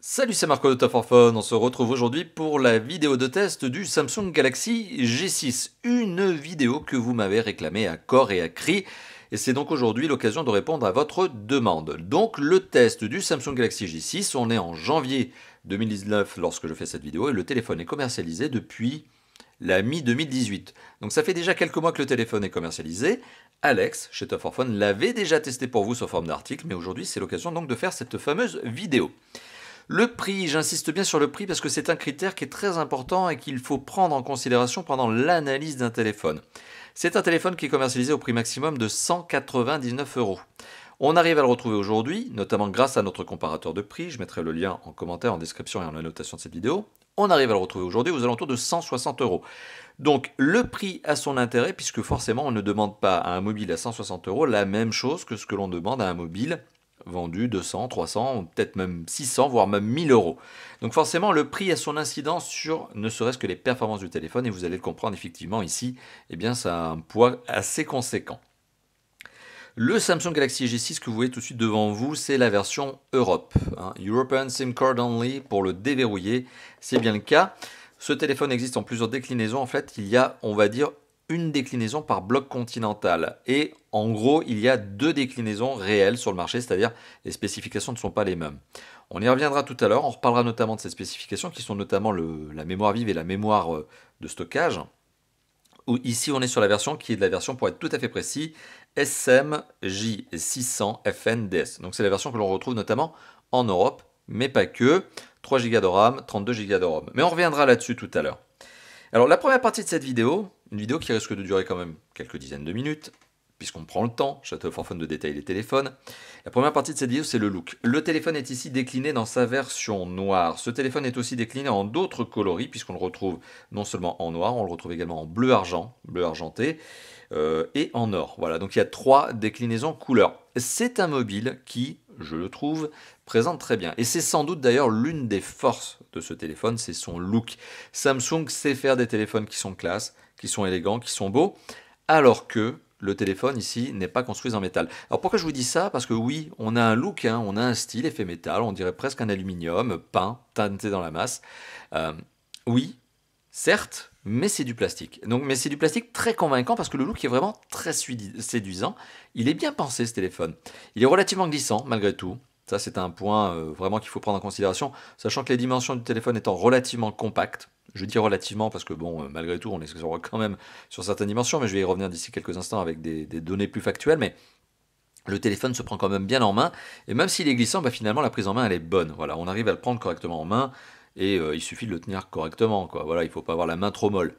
Salut, c'est Marco de Top for Fun. On se retrouve aujourd'hui pour la vidéo de test du Samsung Galaxy G6. Une vidéo que vous m'avez réclamée à corps et à cri. Et c'est donc aujourd'hui l'occasion de répondre à votre demande. Donc le test du Samsung Galaxy G6, on est en janvier 2019 lorsque je fais cette vidéo et le téléphone est commercialisé depuis la mi-2018. Donc ça fait déjà quelques mois que le téléphone est commercialisé. Alex, chez Top for Fun, l'avait déjà testé pour vous sous forme d'article, mais aujourd'hui c'est l'occasion donc de faire cette fameuse vidéo. Le prix, j'insiste bien sur le prix parce que c'est un critère qui est très important et qu'il faut prendre en considération pendant l'analyse d'un téléphone. C'est un téléphone qui est commercialisé au prix maximum de 199 euros. On arrive à le retrouver aujourd'hui, notamment grâce à notre comparateur de prix. Je mettrai le lien en commentaire, en description et en annotation de cette vidéo. On arrive à le retrouver aujourd'hui aux alentours de 160 euros. Donc le prix a son intérêt puisque forcément on ne demande pas à un mobile à 160 euros la même chose que ce que l'on demande à un mobile vendu 200, 300, peut-être même 600, voire même 1000 euros. Donc forcément, le prix a son incidence sur ne serait-ce que les performances du téléphone, et vous allez le comprendre effectivement ici, eh bien ça a un poids assez conséquent. Le Samsung Galaxy G6 que vous voyez tout de suite devant vous, c'est la version Europe, European SIM Card Only pour le déverrouiller, c'est bien le cas. Ce téléphone existe en plusieurs déclinaisons, en fait il y a, on va dire, une déclinaison par bloc continental. Et en gros, il y a deux déclinaisons réelles sur le marché, c'est-à-dire les spécifications ne sont pas les mêmes. On y reviendra tout à l'heure, on reparlera notamment de ces spécifications qui sont notamment la mémoire vive et la mémoire de stockage. Ici, on est sur la version qui est de la version, pour être tout à fait précis, SMJ600FNDS. Donc c'est la version que l'on retrouve notamment en Europe, mais pas que. 3 Go de RAM, 32 Go de ROM. Mais on reviendra là-dessus tout à l'heure. Alors la première partie de cette vidéo, une vidéo qui risque de durer quand même quelques dizaines de minutes, puisqu'on prend le temps, Château for Fun, de détailler les téléphones. La première partie de cette vidéo, c'est le look. Le téléphone est ici décliné dans sa version noire. Ce téléphone est aussi décliné en d'autres coloris, puisqu'on le retrouve non seulement en noir, on le retrouve également en bleu argent, bleu argenté, et en or. Voilà, donc il y a 3 déclinaisons couleurs. C'est un mobile qui, je le trouve, présente très bien. Et c'est sans doute d'ailleurs l'une des forces de ce téléphone, c'est son look. Samsung sait faire des téléphones qui sont classe, qui sont élégants, qui sont beaux, alors que le téléphone ici n'est pas construit en métal. Alors pourquoi je vous dis ça? Parce que oui, on a un look, on a un style effet métal, on dirait presque un aluminium peint, teinté dans la masse. Oui, certes, mais c'est du plastique. Mais c'est du plastique très convaincant parce que le look est vraiment très séduisant. Il est bien pensé ce téléphone. Il est relativement glissant malgré tout. Ça, c'est un point vraiment qu'il faut prendre en considération, sachant que les dimensions du téléphone étant relativement compactes. Je dis relativement parce que, bon, malgré tout, on est quand même sur certaines dimensions, mais je vais y revenir d'ici quelques instants avec des données plus factuelles. Mais le téléphone se prend quand même bien en main, et même s'il est glissant, finalement, la prise en main, elle est bonne. Voilà, on arrive à le prendre correctement en main, et il suffit de le tenir correctement, quoi. Voilà, il ne faut pas avoir la main trop molle.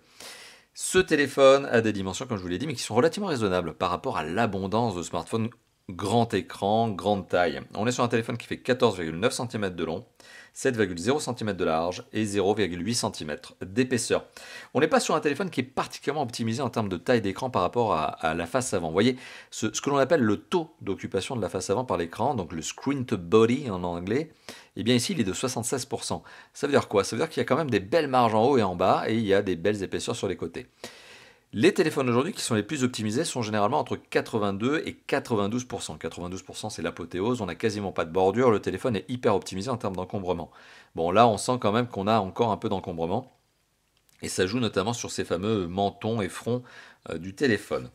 Ce téléphone a des dimensions, comme je vous l'ai dit, mais qui sont relativement raisonnables par rapport à l'abondance de smartphones grand écran, grande taille. On est sur un téléphone qui fait 14,9 cm de long, 7,0 cm de large et 0,8 cm d'épaisseur. On n'est pas sur un téléphone qui est particulièrement optimisé en termes de taille d'écran par rapport à la face avant. Vous voyez, ce que l'on appelle le taux d'occupation de la face avant par l'écran, donc le screen to body en anglais, et bien ici il est de 76%. Ça veut dire quoi? Ça veut dire qu'il y a quand même des belles marges en haut et en bas, et il y a des belles épaisseurs sur les côtés. Les téléphones aujourd'hui qui sont les plus optimisés sont généralement entre 82 et 92%. 92% c'est l'apothéose, on n'a quasiment pas de bordure, le téléphone est hyper optimisé en termes d'encombrement. Bon là on sent quand même qu'on a encore un peu d'encombrement, et ça joue notamment sur ces fameux mentons et fronts du téléphone.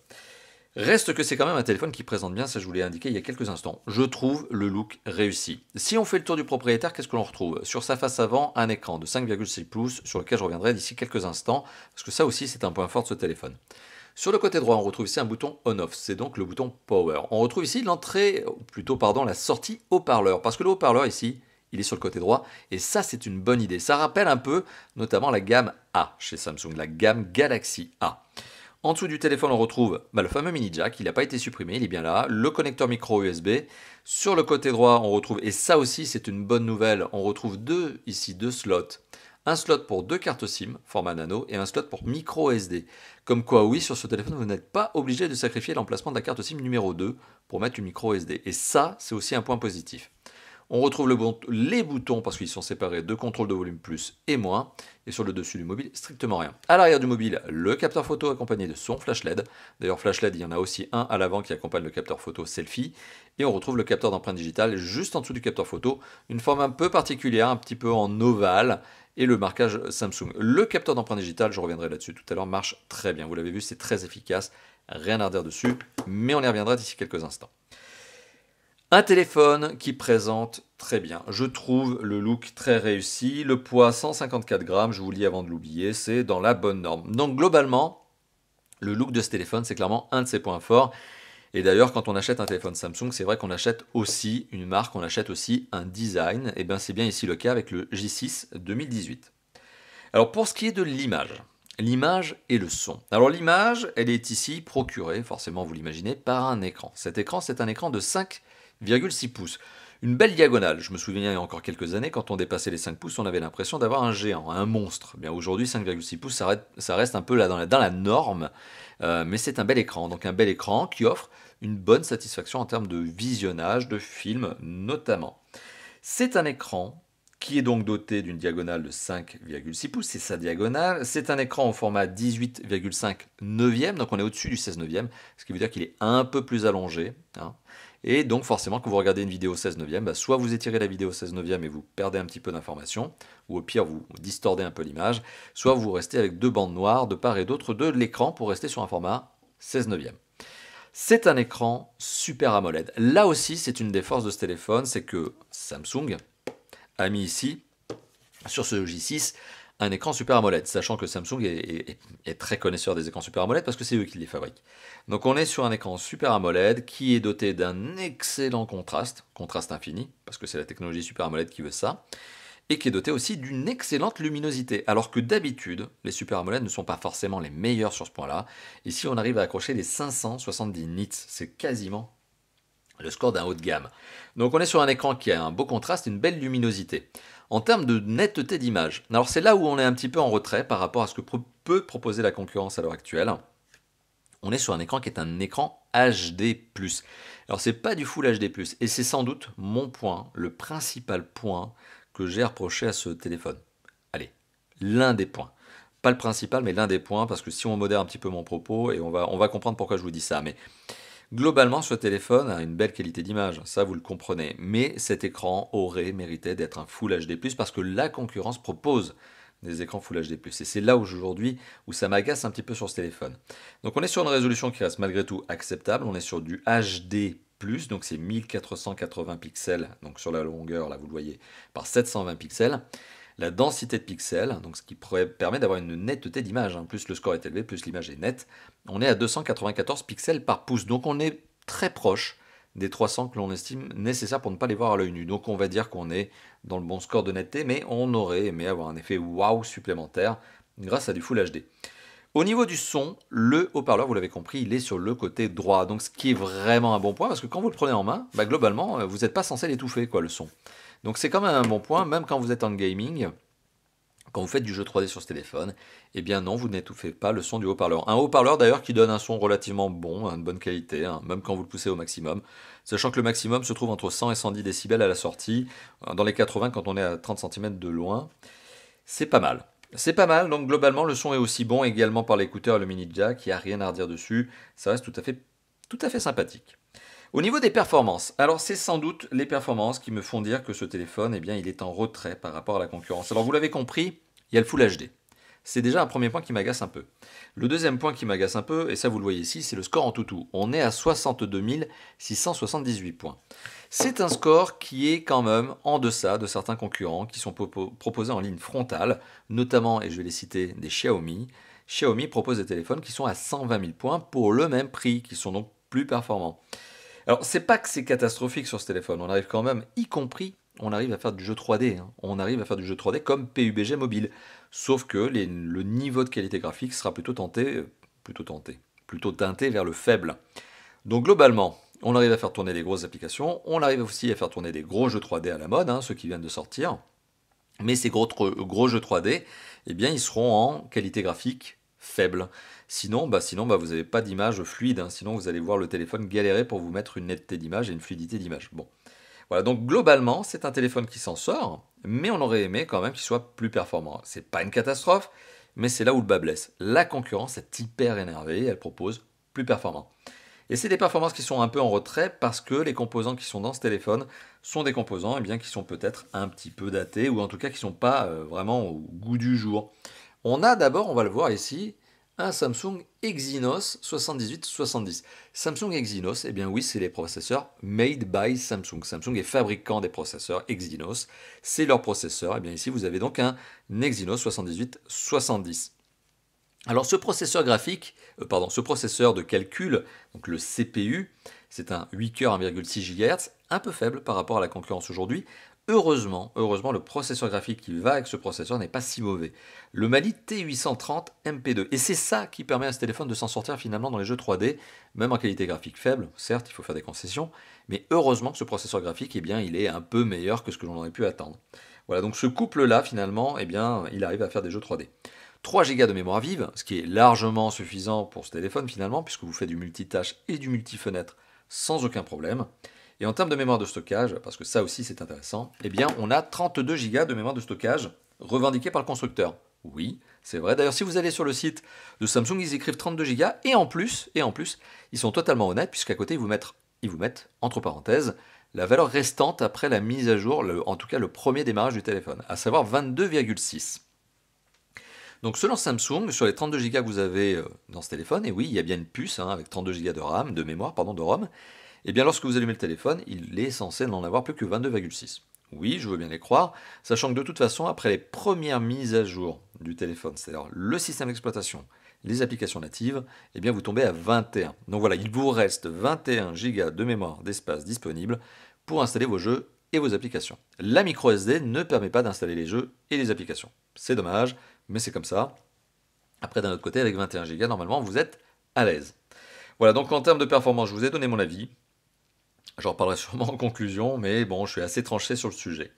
Reste que c'est quand même un téléphone qui présente bien, ça je vous l'ai indiqué il y a quelques instants. Je trouve le look réussi. Si on fait le tour du propriétaire, qu'est-ce que l'on retrouve? Sur sa face avant, un écran de 5,6 pouces, sur lequel je reviendrai d'ici quelques instants, parce que ça aussi c'est un point fort de ce téléphone. Sur le côté droit, on retrouve ici un bouton on-off, c'est donc le bouton power. On retrouve ici l'entrée, ou plutôt pardon, la sortie haut-parleur, parce que le haut-parleur ici, il est sur le côté droit, et ça c'est une bonne idée. Ça rappelle un peu notamment la gamme A chez Samsung, la gamme Galaxy A. En dessous du téléphone, on retrouve le fameux mini jack, il n'a pas été supprimé, il est bien là, le connecteur micro USB. Sur le côté droit, on retrouve, et ça aussi c'est une bonne nouvelle, on retrouve deux slots. Un slot pour 2 cartes SIM, format nano, et un slot pour micro SD. Comme quoi, oui, sur ce téléphone, vous n'êtes pas obligé de sacrifier l'emplacement de la carte SIM numéro 2 pour mettre une micro SD. Et ça, c'est aussi un point positif. On retrouve les boutons, parce qu'ils sont séparés, de contrôle de volume plus et moins. Et sur le dessus du mobile, strictement rien. À l'arrière du mobile, le capteur photo accompagné de son flash LED. D'ailleurs, flash LED, il y en a aussi un à l'avant qui accompagne le capteur photo selfie. Et on retrouve le capteur d'empreinte digitale juste en dessous du capteur photo. Une forme un peu particulière, un petit peu en ovale. Et le marquage Samsung. Le capteur d'empreinte digitale, je reviendrai là-dessus tout à l'heure, marche très bien. Vous l'avez vu, c'est très efficace. Rien à redire dessus. Mais on y reviendra d'ici quelques instants. Un téléphone qui présente très bien. Je trouve le look très réussi. Le poids 154 grammes, je vous le dis avant de l'oublier, c'est dans la bonne norme. Donc globalement, le look de ce téléphone, c'est clairement un de ses points forts. Et d'ailleurs, quand on achète un téléphone Samsung, c'est vrai qu'on achète aussi une marque, on achète aussi un design. Et bien c'est bien ici le cas avec le J6 2018. Alors pour ce qui est de l'image et le son. Alors l'image, elle est ici procurée, forcément vous l'imaginez, par un écran. Cet écran, c'est un écran de 5,6 pouces. Une belle diagonale. Je me souviens il y a encore quelques années, quand on dépassait les 5 pouces, on avait l'impression d'avoir un géant, un monstre. Bien aujourd'hui, 5,6 pouces, ça reste un peu là dans la norme, mais c'est un bel écran. Donc un bel écran qui offre une bonne satisfaction en termes de visionnage, de films notamment. C'est un écran qui est donc doté d'une diagonale de 5,6 pouces, c'est sa diagonale. C'est un écran au format 18,5 neuvième, donc on est au-dessus du 16 neuvième, ce qui veut dire qu'il est un peu plus allongé. Et donc forcément, quand vous regardez une vidéo 16 neuvième, soit vous étirez la vidéo 16 neuvième et vous perdez un petit peu d'informations, ou au pire vous distordez un peu l'image, soit vous restez avec deux bandes noires de part et d'autre de l'écran pour rester sur un format 16 neuvième. C'est un écran Super AMOLED. Là aussi, c'est une des forces de ce téléphone, c'est que Samsung a mis ici, sur ce J6, un écran Super AMOLED, sachant que Samsung est très connaisseur des écrans Super AMOLED parce que c'est eux qui les fabriquent. Donc on est sur un écran Super AMOLED qui est doté d'un excellent contraste infini, parce que c'est la technologie Super AMOLED qui veut ça, et qui est doté aussi d'une excellente luminosité, alors que d'habitude, les Super AMOLED ne sont pas forcément les meilleurs sur ce point-là. Ici, on arrive à accrocher les 570 nits, c'est quasiment le score d'un haut de gamme. Donc on est sur un écran qui a un beau contraste et une belle luminosité. En termes de netteté d'image, alors c'est là où on est un petit peu en retrait par rapport à ce que peut proposer la concurrence à l'heure actuelle. On est sur un écran qui est un écran HD+. Alors c'est pas du Full HD+, et c'est sans doute mon point, le principal point que j'ai reproché à ce téléphone. Allez, l'un des points. Pas le principal, mais l'un des points, parce que si on modère un petit peu mon propos, et on va comprendre pourquoi je vous dis ça, mais globalement, ce téléphone a une belle qualité d'image, ça vous le comprenez, mais cet écran aurait mérité d'être un Full HD+, parce que la concurrence propose des écrans Full HD+. Et c'est là aujourd'hui où ça m'agace un petit peu sur ce téléphone. Donc on est sur une résolution qui reste malgré tout acceptable, on est sur du HD+, donc c'est 1480 pixels, donc sur la longueur, là vous le voyez, par 720 pixels. La densité de pixels, donc ce qui permet d'avoir une netteté d'image, plus le score est élevé, plus l'image est nette. On est à 294 pixels par pouce, donc on est très proche des 300 que l'on estime nécessaires pour ne pas les voir à l'œil nu. Donc on va dire qu'on est dans le bon score de netteté, mais on aurait aimé avoir un effet waouh supplémentaire grâce à du Full HD. Au niveau du son, le haut-parleur, vous l'avez compris, il est sur le côté droit, donc ce qui est vraiment un bon point, parce que quand vous le prenez en main, globalement, vous n'êtes pas censé l'étouffer, le son. Donc c'est quand même un bon point, même quand vous êtes en gaming, quand vous faites du jeu 3D sur ce téléphone, eh bien non, vous n'étouffez pas le son du haut-parleur. Un haut-parleur d'ailleurs qui donne un son relativement bon, de bonne qualité, même quand vous le poussez au maximum, sachant que le maximum se trouve entre 100 et 110 décibels à la sortie, dans les 80 quand on est à 30 cm de loin, c'est pas mal. C'est pas mal, donc globalement le son est aussi bon également par l'écouteur et le mini jack, il n'y a rien à redire dessus, ça reste tout à fait sympathique. Au niveau des performances, alors c'est sans doute les performances qui me font dire que ce téléphone, eh bien, il est en retrait par rapport à la concurrence. Alors vous l'avez compris, il y a le Full HD. C'est déjà un premier point qui m'agace un peu. Le deuxième point qui m'agace un peu, et ça vous le voyez ici, c'est le score en toutou. On est à 62 678 points. C'est un score qui est quand même en deçà de certains concurrents qui sont proposés en ligne frontale, notamment, et je vais les citer, des Xiaomi. Xiaomi propose des téléphones qui sont à 120 000 points pour le même prix, qui sont donc plus performants. Alors, c'est pas que c'est catastrophique sur ce téléphone, on arrive quand même, y compris, on arrive à faire du jeu 3D. On arrive à faire du jeu 3D comme PUBG mobile. Sauf que le niveau de qualité graphique sera plutôt teinté vers le faible. Donc globalement, on arrive à faire tourner des grosses applications, on arrive aussi à faire tourner des gros jeux 3D à la mode, ceux qui viennent de sortir. Mais ces gros jeux 3D, eh bien, ils seront en qualité graphique faible. Sinon, vous n'avez pas d'image fluide. Sinon, vous allez voir le téléphone galérer pour vous mettre une netteté d'image et une fluidité d'image. Bon, Voilà, donc globalement, c'est un téléphone qui s'en sort, mais on aurait aimé quand même qu'il soit plus performant. C'est pas une catastrophe, mais c'est là où le bas blesse. La concurrence est hyper énervée, elle propose plus performant. Et c'est des performances qui sont un peu en retrait parce que les composants qui sont dans ce téléphone sont des composants eh bien, qui sont peut-être un petit peu datés ou en tout cas qui ne sont pas vraiment au goût du jour. On a d'abord, on va le voir ici, un Samsung Exynos 7870. Samsung Exynos, eh bien oui, c'est les processeurs made by Samsung. Samsung est fabricant des processeurs Exynos. C'est leur processeur. Eh bien ici, vous avez donc un Exynos 7870. Alors ce processeur graphique, ce processeur de calcul, donc le CPU, c'est un 8 cœurs 1,6 GHz, un peu faible par rapport à la concurrence aujourd'hui. Heureusement, le processeur graphique qui va avec ce processeur n'est pas si mauvais. Le Mali T830 MP2. Et c'est ça qui permet à ce téléphone de s'en sortir finalement dans les jeux 3D, même en qualité graphique faible. Certes, il faut faire des concessions, mais heureusement que ce processeur graphique, eh bien, il est un peu meilleur que ce que l'on aurait pu attendre. Voilà, donc ce couple-là, finalement, eh bien, il arrive à faire des jeux 3D. 3 Go de mémoire vive, ce qui est largement suffisant pour ce téléphone finalement, puisque vous faites du multitâche et du multifenêtre sans aucun problème. Et en termes de mémoire de stockage, parce que ça aussi c'est intéressant, eh bien on a 32 Go de mémoire de stockage revendiquée par le constructeur. Oui, c'est vrai. D'ailleurs, si vous allez sur le site de Samsung, ils écrivent 32 Go et en plus, ils sont totalement honnêtes puisqu'à côté ils vous mettent entre parenthèses la valeur restante après la mise à jour, en tout cas le premier démarrage du téléphone, à savoir 22,6. Donc selon Samsung, sur les 32 Go que vous avez dans ce téléphone, et oui, il y a bien une puce avec 32 Go de RAM, de mémoire, de ROM, et bien lorsque vous allumez le téléphone, il est censé n'en avoir plus que 22,6. Oui, je veux bien les croire, sachant que de toute façon, après les premières mises à jour du téléphone, c'est-à-dire le système d'exploitation, les applications natives, eh bien vous tombez à 21. Donc voilà, il vous reste 21 Go de mémoire d'espace disponible pour installer vos jeux et vos applications. La micro SD ne permet pas d'installer les jeux et les applications. C'est dommage, mais c'est comme ça. Après, d'un autre côté, avec 21 Go, normalement, vous êtes à l'aise. Voilà, donc en termes de performance, je vous ai donné mon avis. J'en reparlerai sûrement en conclusion, mais bon, je suis assez tranché sur le sujet.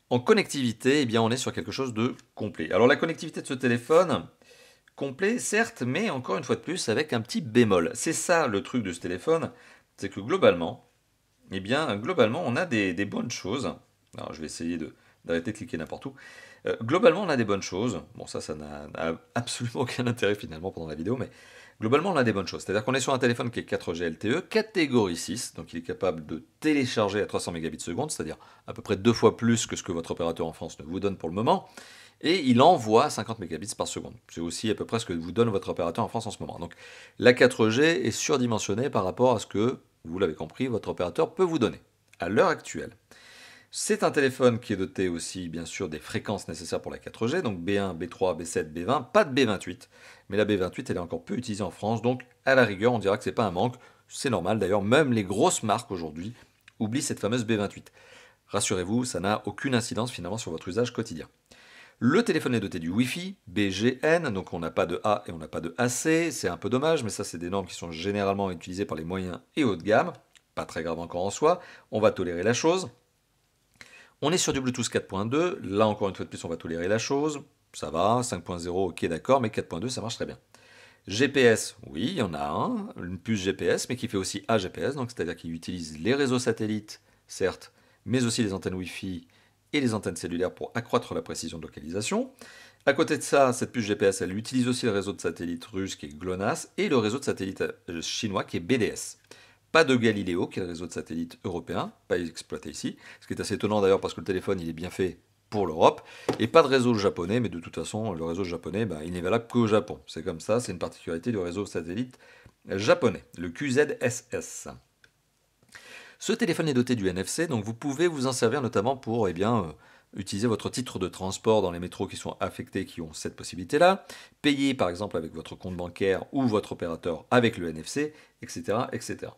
En connectivité, eh bien, on est sur quelque chose de complet. Alors la connectivité de ce téléphone, complet, certes, mais encore une fois de plus, avec un petit bémol. C'est ça le truc de ce téléphone, c'est que globalement, eh bien, globalement, on a des bonnes choses. Alors, je vais essayer d'arrêter de cliquer n'importe où. Globalement, on a des bonnes choses. Bon, ça n'a absolument aucun intérêt finalement pendant la vidéo, mais globalement, on a des bonnes choses. C'est-à-dire qu'on est sur un téléphone qui est 4G LTE, catégorie 6, donc il est capable de télécharger à 300 Mbps, c'est-à-dire à peu près 2 fois plus que ce que votre opérateur en France ne vous donne pour le moment. Et il envoie 50 Mbps par seconde. C'est aussi à peu près ce que vous donne votre opérateur en France en ce moment. Donc la 4G est surdimensionnée par rapport à ce que, vous l'avez compris, votre opérateur peut vous donner à l'heure actuelle. C'est un téléphone qui est doté aussi, bien sûr, des fréquences nécessaires pour la 4G, donc B1, B3, B7, B20, pas de B28. Mais la B28, elle est encore peu utilisée en France, donc à la rigueur, on dira que c'est pas un manque. C'est normal d'ailleurs, même les grosses marques aujourd'hui oublient cette fameuse B28. Rassurez-vous, ça n'a aucune incidence finalement sur votre usage quotidien. Le téléphone est doté du Wi-Fi, BGN, donc on n'a pas de A et on n'a pas de AC, c'est un peu dommage, mais ça c'est des normes qui sont généralement utilisées par les moyens et haut de gamme, pas très grave encore en soi, on va tolérer la chose. On est sur du Bluetooth 4.2, là encore une fois de plus on va tolérer la chose, ça va, 5.0 ok d'accord, mais 4.2 ça marche très bien. GPS, oui, il y en a un, une puce GPS, mais qui fait aussi AGPS, donc c'est-à-dire qu'il utilise les réseaux satellites, certes, mais aussi les antennes Wi-Fi et les antennes cellulaires pour accroître la précision de localisation. À côté de ça, cette puce GPS, elle utilise aussi le réseau de satellites russe qui est GLONASS et le réseau de satellites chinois qui est BDS. Pas de Galileo, qui est le réseau de satellites européen, pas exploité ici, ce qui est assez étonnant d'ailleurs parce que le téléphone il est bien fait pour l'Europe, et pas de réseau japonais, mais de toute façon le réseau japonais il n'est valable qu'au Japon. C'est comme ça, c'est une particularité du réseau satellite japonais, le QZSS. Ce téléphone est doté du NFC, donc vous pouvez vous en servir notamment pour utiliser votre titre de transport dans les métros qui sont affectés, qui ont cette possibilité-là, payer par exemple avec votre compte bancaire ou votre opérateur avec le NFC, etc. etc.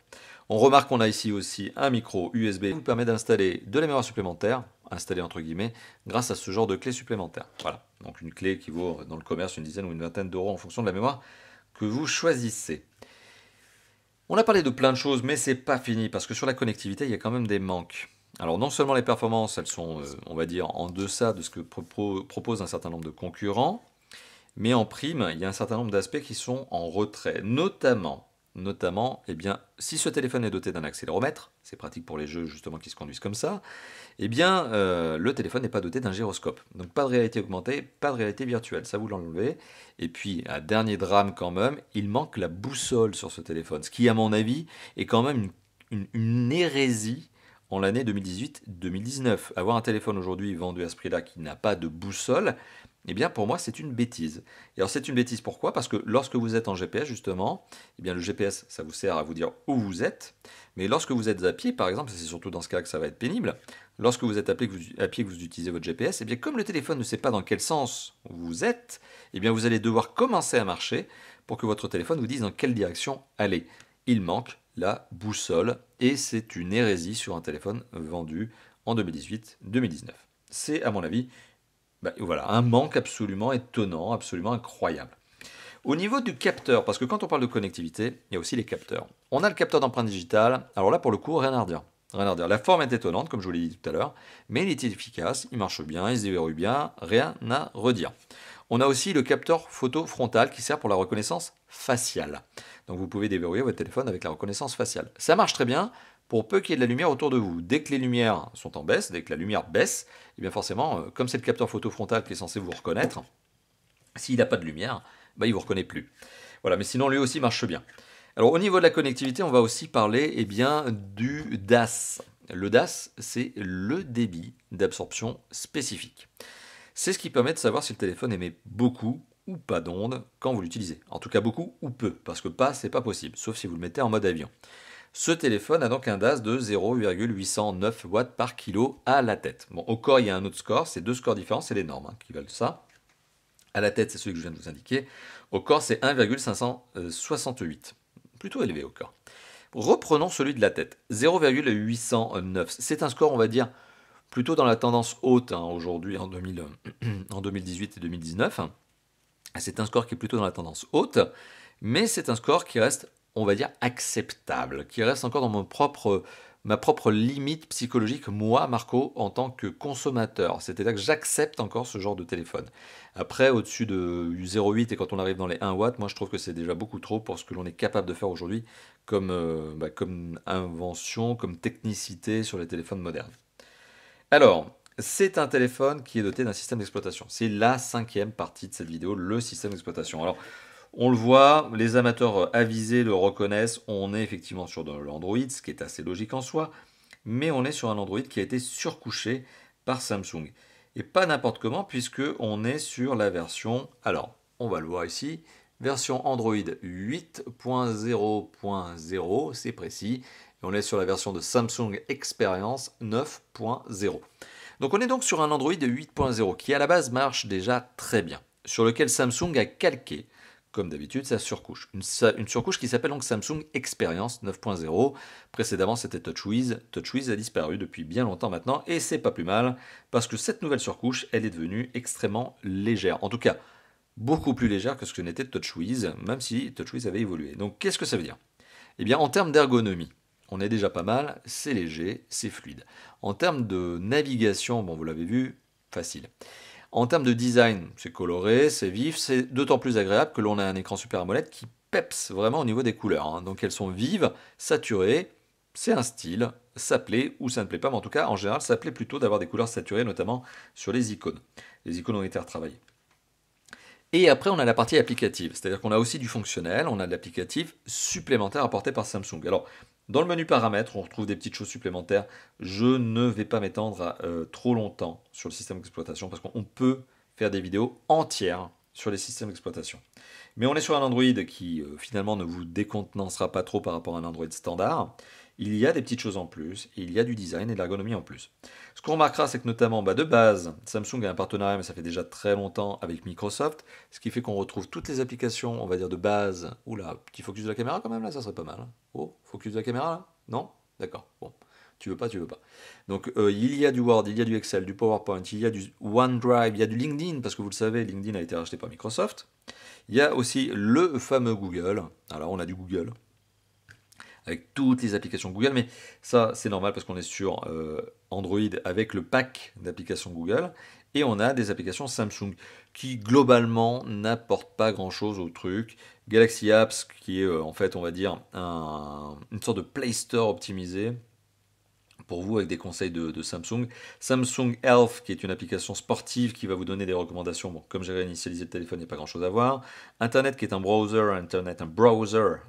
On remarque qu'on a ici aussi un micro USB qui vous permet d'installer de la mémoire supplémentaire, installée entre guillemets, grâce à ce genre de clé supplémentaire. Voilà, donc une clé qui vaut dans le commerce une dizaine ou une vingtaine d'euros en fonction de la mémoire que vous choisissez. On a parlé de plein de choses, mais c'est pas fini, parce que sur la connectivité, il y a quand même des manques. Alors non seulement les performances, elles sont, on va dire, en deçà de ce que propose un certain nombre de concurrents, mais en prime, il y a un certain nombre d'aspects qui sont en retrait. Notamment, si ce téléphone est doté d'un accéléromètre, c'est pratique pour les jeux justement qui se conduisent comme ça, eh bien le téléphone n'est pas doté d'un gyroscope. Donc pas de réalité augmentée, pas de réalité virtuelle, ça vous l'enlevez. Et puis, un dernier drame quand même, il manque la boussole sur ce téléphone, ce qui à mon avis est quand même une hérésie en l'année 2018-2019. Avoir un téléphone aujourd'hui vendu à ce prix-là qui n'a pas de boussole, eh bien pour moi c'est une bêtise. Et alors c'est une bêtise pourquoi? Parce que lorsque vous êtes en GPS justement, eh bien le GPS ça vous sert à vous dire où vous êtes, mais lorsque vous êtes à pied par exemple, c'est surtout dans ce cas que ça va être pénible, lorsque vous êtes à pied que vous utilisez votre GPS, eh bien comme le téléphone ne sait pas dans quel sens vous êtes, eh bien vous allez devoir commencer à marcher pour que votre téléphone vous dise dans quelle direction aller. Il manque la boussole et c'est une hérésie sur un téléphone vendu en 2018-2019. C'est à mon avis voilà, un manque absolument étonnant, absolument incroyable. Au niveau du capteur, parce que quand on parle de connectivité, il y a aussi les capteurs. On a le capteur d'empreinte digitale, alors là pour le coup rien à redire. Rien à redire. La forme est étonnante, comme je vous l'ai dit tout à l'heure, mais il est efficace, il marche bien, il se déverrouille bien, rien à redire. On a aussi le capteur photo frontal qui sert pour la reconnaissance faciale. Donc vous pouvez déverrouiller votre téléphone avec la reconnaissance faciale. Ça marche très bien pour peu qu'il y ait de la lumière autour de vous. Dès que les lumières sont en baisse, dès que la lumière baisse, et bien forcément, comme c'est le capteur photo frontal qui est censé vous reconnaître, s'il n'a pas de lumière, il ne vous reconnaît plus. Voilà, mais sinon lui aussi marche bien. Alors au niveau de la connectivité, on va aussi parler du DAS. Le DAS, c'est le débit d'absorption spécifique. C'est ce qui permet de savoir si le téléphone émet beaucoup ou pas d'ondes quand vous l'utilisez. En tout cas beaucoup ou peu, parce que pas, c'est pas possible, sauf si vous le mettez en mode avion. Ce téléphone a donc un DAS de 0,809 watts par kilo à la tête. Bon, au corps, il y a un autre score, c'est deux scores différents, c'est les normes qui valent ça. À la tête, c'est celui que je viens de vous indiquer. Au corps, c'est 1,568. Plutôt élevé au corps. Reprenons celui de la tête. 0,809. C'est un score, on va dire, plutôt dans la tendance haute aujourd'hui en 2018 et 2019. C'est un score qui est plutôt dans la tendance haute, mais c'est un score qui reste, on va dire, acceptable, qui reste encore dans ma propre limite psychologique, moi, Marco, en tant que consommateur. C'est-à-dire que j'accepte encore ce genre de téléphone. Après, au-dessus de 0,8 et quand on arrive dans les 1 watt, moi je trouve que c'est déjà beaucoup trop pour ce que l'on est capable de faire aujourd'hui comme invention, comme technicité sur les téléphones modernes. Alors, c'est un téléphone qui est doté d'un système d'exploitation. C'est la 5e partie de cette vidéo, le système d'exploitation. Alors, on le voit, les amateurs avisés le reconnaissent, on est effectivement sur de l'Android, ce qui est assez logique en soi, mais on est sur un Android qui a été surcouché par Samsung. Et pas n'importe comment, puisque on est sur la version, alors, on va le voir ici, version Android 8.0.0, c'est précis, et on est sur la version de Samsung Experience 9.0. Donc on est donc sur un Android 8.0 qui à la base marche déjà très bien, sur lequel Samsung a calqué, comme d'habitude, sa surcouche. Une surcouche qui s'appelle donc Samsung Experience 9.0. Précédemment, c'était TouchWiz. TouchWiz a disparu depuis bien longtemps maintenant, et c'est pas plus mal, parce que cette nouvelle surcouche, elle est devenue extrêmement légère. En tout cas, beaucoup plus légère que ce que n'était TouchWiz, même si TouchWiz avait évolué. Donc qu'est-ce que ça veut dire? Eh bien, en termes d'ergonomie, on est déjà pas mal, c'est léger, c'est fluide. En termes de navigation, bon, vous l'avez vu, facile. En termes de design, c'est coloré, c'est vif, c'est d'autant plus agréable que l'on a un écran Super AMOLED qui peps vraiment au niveau des couleurs. Donc elles sont vives, saturées, c'est un style, ça plaît ou ça ne plaît pas, mais en tout cas, en général, ça plaît plutôt d'avoir des couleurs saturées, notamment sur les icônes. Les icônes ont été retravaillées. Et après, on a la partie applicative, c'est-à-dire qu'on a aussi du fonctionnel, on a de l'applicatif supplémentaire apporté par Samsung. Alors, dans le menu paramètres, on retrouve des petites choses supplémentaires. Je ne vais pas m'étendre trop longtemps sur le système d'exploitation parce qu'on peut faire des vidéos entières sur les systèmes d'exploitation. Mais on est sur un Android qui finalement ne vous décontenancera pas trop par rapport à un Android standard. Il y a des petites choses en plus, et il y a du design et de l'ergonomie en plus. Ce qu'on remarquera, c'est que notamment, de base, Samsung a un partenariat, mais ça fait déjà très longtemps, avec Microsoft, ce qui fait qu'on retrouve toutes les applications, on va dire, de base. Oula, petit focus de la caméra quand même, là, ça serait pas mal. Hein. Oh, focus de la caméra, là? Non? D'accord, bon. Tu veux pas, tu veux pas. Donc, il y a du Word, il y a du Excel, du PowerPoint, il y a du OneDrive, il y a du LinkedIn, parce que vous le savez, LinkedIn a été racheté par Microsoft. Il y a aussi le fameux Google. Alors, on a du Google, avec toutes les applications Google, mais ça c'est normal parce qu'on est sur Android avec le pack d'applications Google, et on a des applications Samsung qui globalement n'apportent pas grand chose au truc. Galaxy Apps qui est en fait on va dire une sorte de Play Store optimisé, pour vous avec des conseils de Samsung. Samsung Health, qui est une application sportive qui va vous donner des recommandations. Bon, comme j'ai réinitialisé le téléphone, il n'y a pas grand chose à voir. Internet, qui est un browser,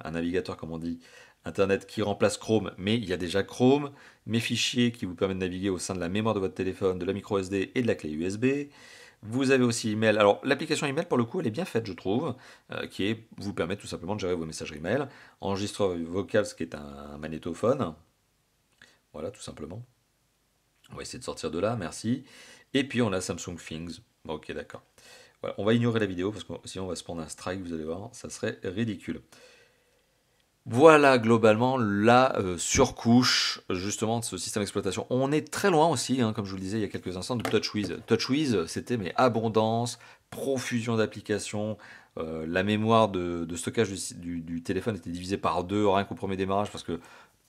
un navigateur comme on dit. Internet qui remplace Chrome, mais il y a déjà Chrome. Mes fichiers qui vous permettent de naviguer au sein de la mémoire de votre téléphone, de la micro SD et de la clé USB. Vous avez aussi email. Alors l'application email pour le coup elle est bien faite je trouve, vous permet tout simplement de gérer vos messages email. Enregistreur vocal, ce qui est un magnétophone. Voilà, tout simplement. On va essayer de sortir de là, merci. Et puis on a Samsung Things. Bon, ok, d'accord. Voilà, on va ignorer la vidéo parce que sinon on va se prendre un strike, vous allez voir, ça serait ridicule. Voilà globalement la surcouche justement de ce système d'exploitation. On est très loin aussi, hein, comme je vous le disais il y a quelques instants, de TouchWiz. TouchWiz, c'était mais abondance, profusion d'applications, la mémoire de stockage du téléphone était divisée par deux rien qu'au premier démarrage parce que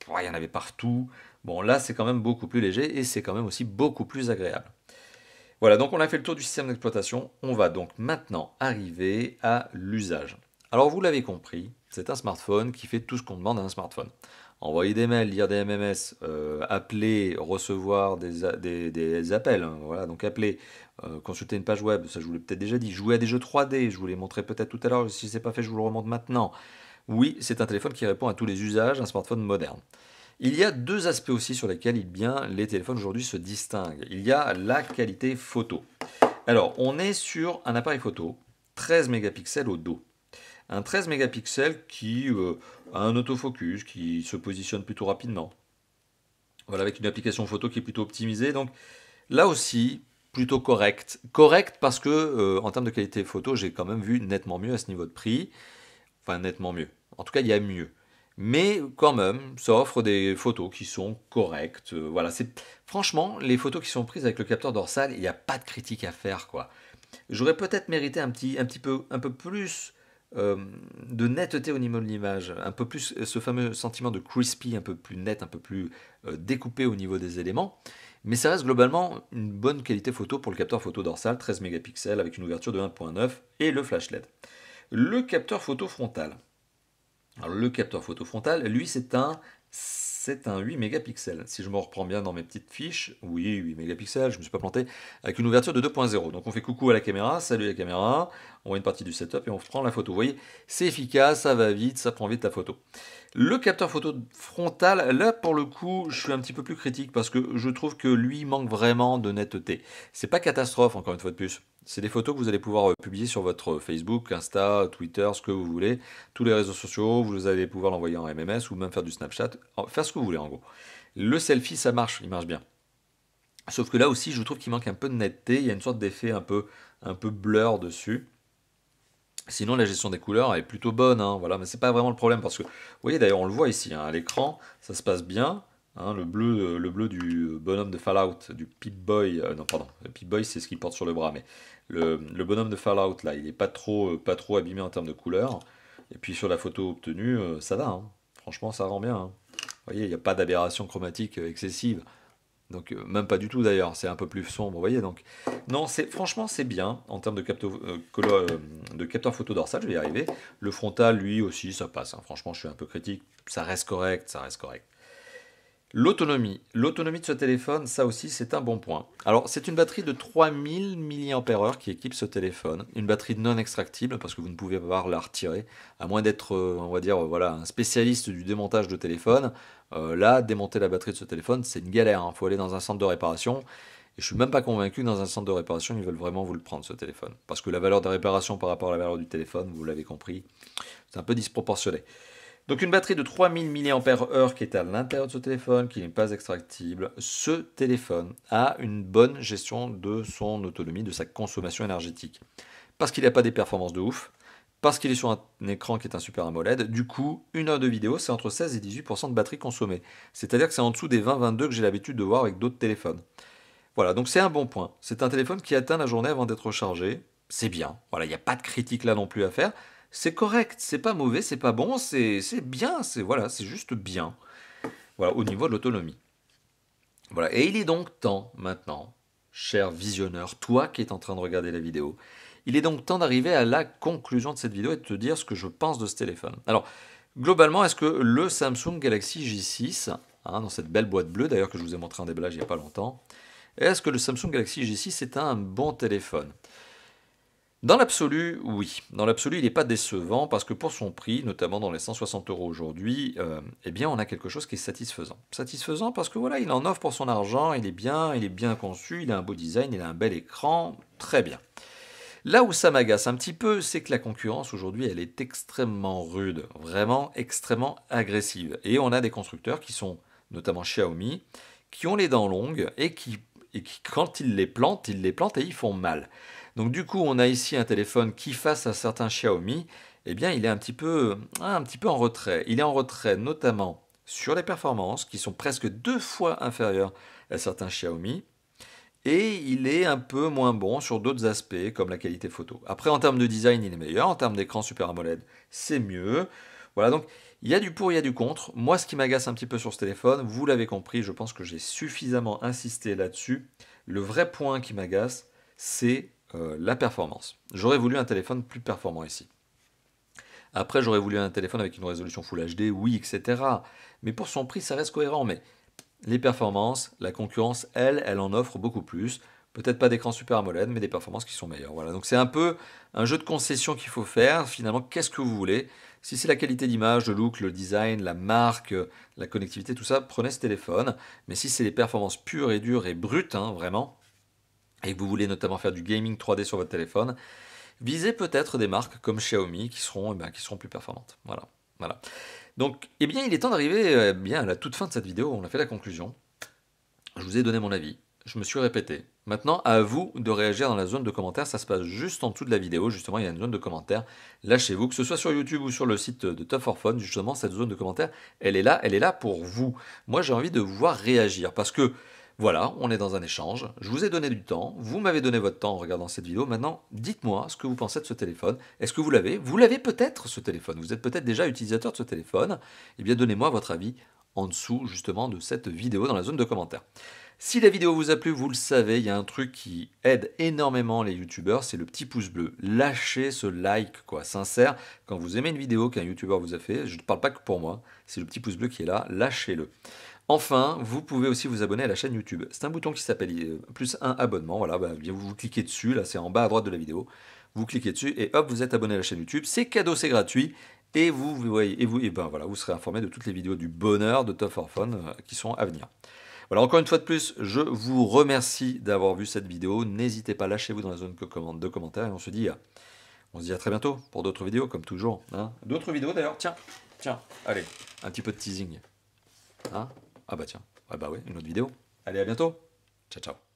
il y en avait partout. Bon là c'est quand même beaucoup plus léger et c'est quand même aussi beaucoup plus agréable. Voilà, donc on a fait le tour du système d'exploitation. On va donc maintenant arriver à l'usage. Alors vous l'avez compris, c'est un smartphone qui fait tout ce qu'on demande à un smartphone. Envoyer des mails, lire des MMS, appeler, recevoir des appels, hein, voilà, donc appeler, consulter une page web, ça je vous l'ai peut-être déjà dit, jouer à des jeux 3D, je vous l'ai montré peut-être tout à l'heure, si c'est pas fait je vous le remonte maintenant. Oui, c'est un téléphone qui répond à tous les usages, un smartphone moderne. Il y a deux aspects aussi sur lesquels les téléphones aujourd'hui se distinguent. Il y a la qualité photo. Alors, on est sur un appareil photo, 13 mégapixels au dos. Un 13 mégapixels qui a un autofocus, qui se positionne plutôt rapidement. Voilà, avec une application photo qui est plutôt optimisée. Donc là aussi, plutôt correct. Correct parce que en termes de qualité photo, j'ai quand même vu nettement mieux à ce niveau de prix. Enfin, nettement mieux. En tout cas, il y a mieux. Mais quand même, ça offre des photos qui sont correctes. Voilà, franchement, les photos qui sont prises avec le capteur dorsal, il n'y a pas de critique à faire, quoi. J'aurais peut-être mérité un peu plus de netteté au niveau de l'image, un peu plus ce fameux sentiment de crispy, un peu plus net, un peu plus découpé au niveau des éléments. Mais ça reste globalement une bonne qualité photo pour le capteur photo dorsal, 13 mégapixels avec une ouverture de 1.9 et le flash LED. Le capteur photo frontal. Alors, le capteur photo frontal, lui, c'est un 8 mégapixels. Si je me reprends bien dans mes petites fiches, oui, 8 mégapixels, je ne me suis pas planté, avec une ouverture de 2.0. Donc on fait coucou à la caméra, salut la caméra, on voit une partie du setup et on prend la photo. Vous voyez, c'est efficace, ça va vite, ça prend vite ta photo. Le capteur photo frontal, là pour le coup, je suis un petit peu plus critique parce que je trouve que lui manque vraiment de netteté. C'est pas catastrophe, encore une fois de plus. C'est des photos que vous allez pouvoir publier sur votre Facebook, Insta, Twitter, ce que vous voulez, tous les réseaux sociaux, vous allez pouvoir l'envoyer en MMS ou même faire du Snapchat, faire ce que vous voulez en gros. Le selfie, ça marche, il marche bien. Sauf que là aussi, je trouve qu'il manque un peu de netteté, il y a une sorte d'effet un peu blur dessus. Sinon, la gestion des couleurs est plutôt bonne, hein, voilà, mais c'est pas vraiment le problème parce que, vous voyez d'ailleurs, on le voit ici, hein, à l'écran, ça se passe bien. Hein, le bleu du bonhomme de Fallout, du Pip-Boy, non pardon, le Pip-Boy c'est ce qu'il porte sur le bras, mais le bonhomme de Fallout là, il est pas trop abîmé en termes de couleurs. Et puis sur la photo obtenue, ça va, hein. Franchement ça rend bien, hein. Vous voyez, il n'y a pas d'aberration chromatique excessive. Donc même pas du tout d'ailleurs, c'est un peu plus sombre, vous voyez. Donc non, franchement c'est bien en termes de capteur photo dorsal, je vais y arriver. Le frontal, lui aussi, ça passe, hein. Franchement, je suis un peu critique, ça reste correct, ça reste correct. L'autonomie de ce téléphone, ça aussi c'est un bon point. Alors c'est une batterie de 3000 mAh qui équipe ce téléphone, une batterie non extractible parce que vous ne pouvez pas la retirer, à moins d'être, on va dire, voilà, un spécialiste du démontage de téléphone. Là, démonter la batterie de ce téléphone, c'est une galère, il faut aller dans un centre de réparation. Et je suis même pas convaincu que dans un centre de réparation, ils veulent vraiment vous le prendre ce téléphone. Parce que la valeur de réparation par rapport à la valeur du téléphone, vous l'avez compris, c'est un peu disproportionné. Donc une batterie de 3000 mAh qui est à l'intérieur de ce téléphone, qui n'est pas extractible. Ce téléphone a une bonne gestion de son autonomie, de sa consommation énergétique. Parce qu'il n'a pas des performances de ouf, parce qu'il est sur un écran qui est un Super AMOLED, du coup, une heure de vidéo, c'est entre 16 et 18% de batterie consommée. C'est-à-dire que c'est en dessous des 20-22 que j'ai l'habitude de voir avec d'autres téléphones. Voilà, donc c'est un bon point. C'est un téléphone qui atteint la journée avant d'être rechargé. C'est bien. Voilà, il n'y a pas de critique là non plus à faire. C'est correct, c'est pas mauvais, c'est pas bon, c'est bien, c'est juste bien. Voilà, au niveau de l'autonomie. Voilà, et il est donc temps maintenant, cher visionneur, toi qui es en train de regarder la vidéo, il est donc temps d'arriver à la conclusion de cette vidéo et de te dire ce que je pense de ce téléphone. Alors, globalement, est-ce que le Samsung Galaxy J6 hein, dans cette belle boîte bleue, d'ailleurs que je vous ai montré en déballage il n'y a pas longtemps. Est-ce que le Samsung Galaxy J6 est un bon téléphone? Dans l'absolu, oui. Dans l'absolu, il n'est pas décevant parce que pour son prix, notamment dans les 160 € aujourd'hui, eh bien, on a quelque chose qui est satisfaisant. Satisfaisant parce que voilà, il en offre pour son argent, il est bien conçu, il a un beau design, il a un bel écran, très bien. Là où ça m'agace un petit peu, c'est que la concurrence aujourd'hui, elle est extrêmement rude, vraiment extrêmement agressive. Et on a des constructeurs qui sont, notamment Xiaomi, qui ont les dents longues et qui quand ils les plantent et ils font mal. Donc du coup, on a ici un téléphone qui, face à certains Xiaomi, eh bien, il est un petit peu en retrait. Il est en retrait notamment sur les performances, qui sont presque 2 fois inférieures à certains Xiaomi, et il est un peu moins bon sur d'autres aspects, comme la qualité photo. Après, en termes de design, il est meilleur. En termes d'écran Super AMOLED, c'est mieux. Voilà, donc il y a du pour, il y a du contre. Moi, ce qui m'agace un petit peu sur ce téléphone, vous l'avez compris, je pense que j'ai suffisamment insisté là-dessus. Le vrai point qui m'agace, c'est la performance. J'aurais voulu un téléphone plus performant ici. Après, j'aurais voulu un téléphone avec une résolution Full HD, oui, etc. Mais pour son prix, ça reste cohérent. Mais les performances, la concurrence, elle en offre beaucoup plus. Peut-être pas d'écran Super AMOLED, mais des performances qui sont meilleures. Voilà, donc c'est un peu un jeu de concession qu'il faut faire. Finalement, qu'est-ce que vous voulez? Si c'est la qualité d'image, le look, le design, la marque, la connectivité, tout ça, prenez ce téléphone. Mais si c'est les performances pures et dures et brutes, hein, vraiment, et que vous voulez notamment faire du gaming 3D sur votre téléphone, visez peut-être des marques comme Xiaomi qui seront plus performantes. Voilà. Voilà. Donc, eh bien, il est temps d'arriver bien à la toute fin de cette vidéo. On a fait la conclusion. Je vous ai donné mon avis. Je me suis répété. Maintenant, à vous de réagir dans la zone de commentaires. Ça se passe juste en dessous de la vidéo. Justement, il y a une zone de commentaires. Lâchez-vous, que ce soit sur YouTube ou sur le site de Tough for Fun. Justement, cette zone de commentaires, elle est là pour vous. Moi, j'ai envie de vous voir réagir parce que voilà, on est dans un échange. Je vous ai donné du temps. Vous m'avez donné votre temps en regardant cette vidéo. Maintenant, dites-moi ce que vous pensez de ce téléphone. Est-ce que vous l'avez? Vous l'avez peut-être, ce téléphone. Vous êtes peut-être déjà utilisateur de ce téléphone. Eh bien, donnez-moi votre avis en dessous, justement, de cette vidéo dans la zone de commentaires. Si la vidéo vous a plu, vous le savez, il y a un truc qui aide énormément les youtubeurs, c'est le petit pouce bleu. Lâchez ce like, quoi, sincère. Quand vous aimez une vidéo qu'un youtubeur vous a fait, je ne parle pas que pour moi, c'est le petit pouce bleu qui est là, lâchez-le. Enfin, vous pouvez aussi vous abonner à la chaîne YouTube. C'est un bouton qui s'appelle plus un abonnement. Voilà, vous cliquez dessus, là c'est en bas à droite de la vidéo. Vous cliquez dessus et hop, vous êtes abonné à la chaîne YouTube. C'est cadeau, c'est gratuit. Et vous voyez, vous serez informé de toutes les vidéos du bonheur de Tough for Fun qui sont à venir. Voilà, encore une fois de plus, je vous remercie d'avoir vu cette vidéo. N'hésitez pas, lâchez-vous dans la zone de commentaires et on se dit à très bientôt pour d'autres vidéos, comme toujours. Hein. D'autres vidéos d'ailleurs, tiens, allez, un petit peu de teasing. Hein, ah bah tiens, ah bah oui, une autre vidéo. Allez, à bientôt. Ciao, ciao.